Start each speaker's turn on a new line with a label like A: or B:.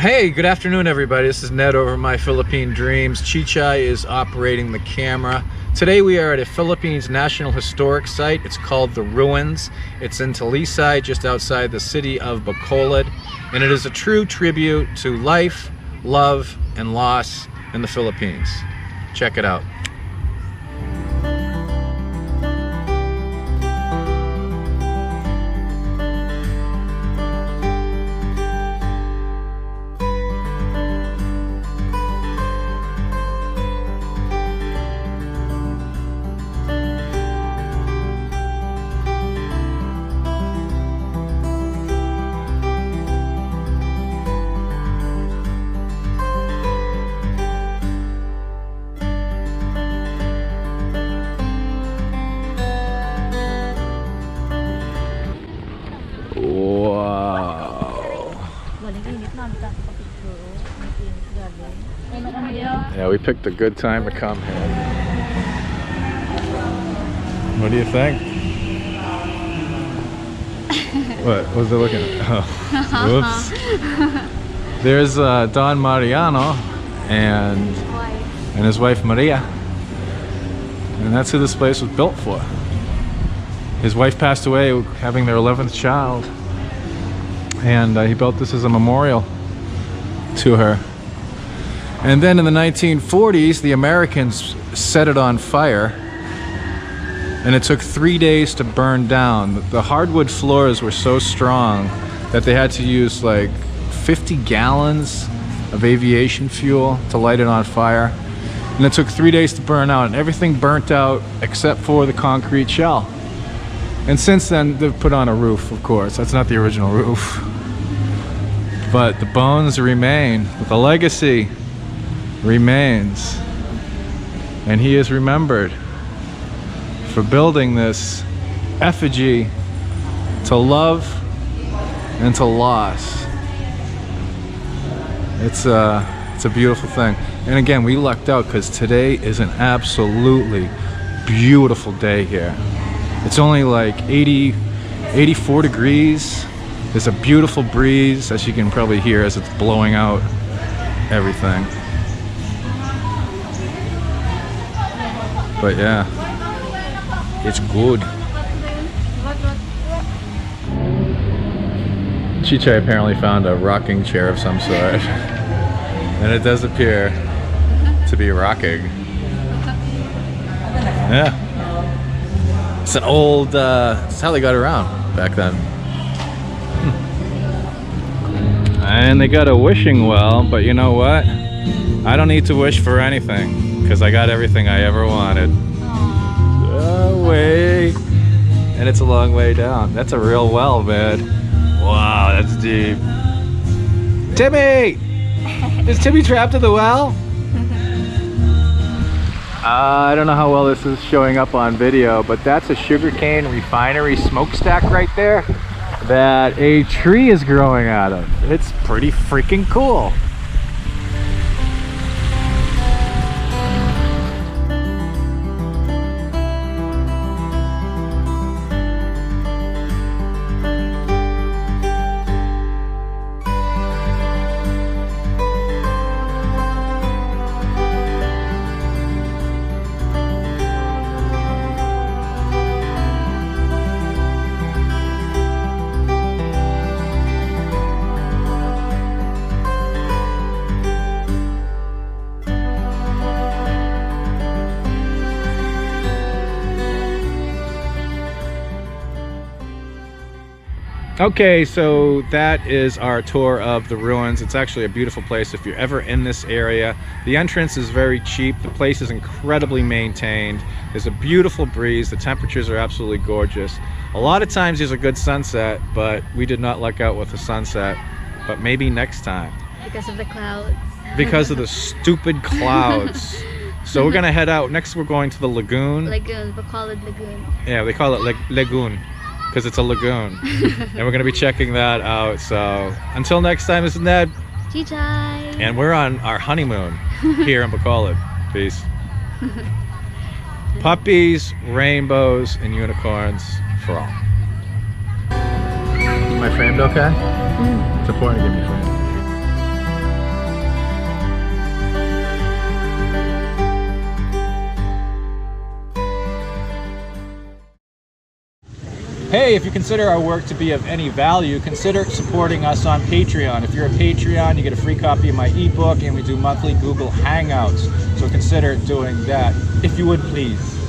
A: Hey, good afternoon everybody. This is Ned over My Philippine Dreams. Chichai is operating the camera. Today we are at a Philippines National Historic Site. It's called The Ruins. It's in Talisay, just outside the city of Bacolod. And it is a true tribute to life, love, and loss in the Philippines. Check it out. Yeah, we picked a good time to come here. What do you think? What was it looking at? Oh. Whoops. There's Don Mariano and his wife Maria. And that's who this place was built for. His wife passed away having their 11th child. And he built this as a memorial to her. And then in the 1940s, the Americans set it on fire, and it took 3 days to burn down. The hardwood floors were so strong that they had to use like 50 gallons of aviation fuel to light it on fire. And it took 3 days to burn out, and everything burnt out except for the concrete shell. And since then, they've put on a roof, of course. That's not the original roof. But the bones remain, the legacy remains, and he is remembered for building this effigy to love and to loss. It's a beautiful thing. And again, we lucked out because today is an absolutely beautiful day here. It's only like 84 degrees. There's a beautiful breeze, as you can probably hear as it's blowing out everything. But yeah, it's good. Chichai apparently found a rocking chair of some sort. And it does appear to be rocking. Yeah. It's an old, it's how they got around back then. And they got a wishing well, but you know what? I don't need to wish for anything. Because I got everything I ever wanted. Way. And it's a long way down. That's a real well, man. Wow, that's deep. Timmy! Is Timmy trapped in the well? I don't know how well this is showing up on video, but that's a sugarcane refinery smokestack right there that a tree is growing out of. It's pretty freaking cool. Okay, so that is our tour of the ruins. It's actually a beautiful place if you're ever in this area. The entrance is very cheap. The place is incredibly maintained. There's a beautiful breeze. The temperatures are absolutely gorgeous. A lot of times there's a good sunset, but we did not luck out with the sunset. But maybe next time. Because of the clouds. Because of the stupid clouds. So we're gonna head out. Next we're going to the lagoon. Lagoon, Bacolod Lagoon. Yeah, they call it lagoon. Because it's a lagoon. And we're going to be checking that out. So until next time, this is Ned. Chichai. And we're on our honeymoon here in Bacolod. Peace. Puppies, rainbows, and unicorns for all. Am I framed okay? It's important to get me framed.
B: Hey, if you consider our work to be of any value, consider supporting us on Patreon. If you're a Patreon, you get a free copy of my ebook, and we do monthly Google Hangouts. So consider doing that, if you would please.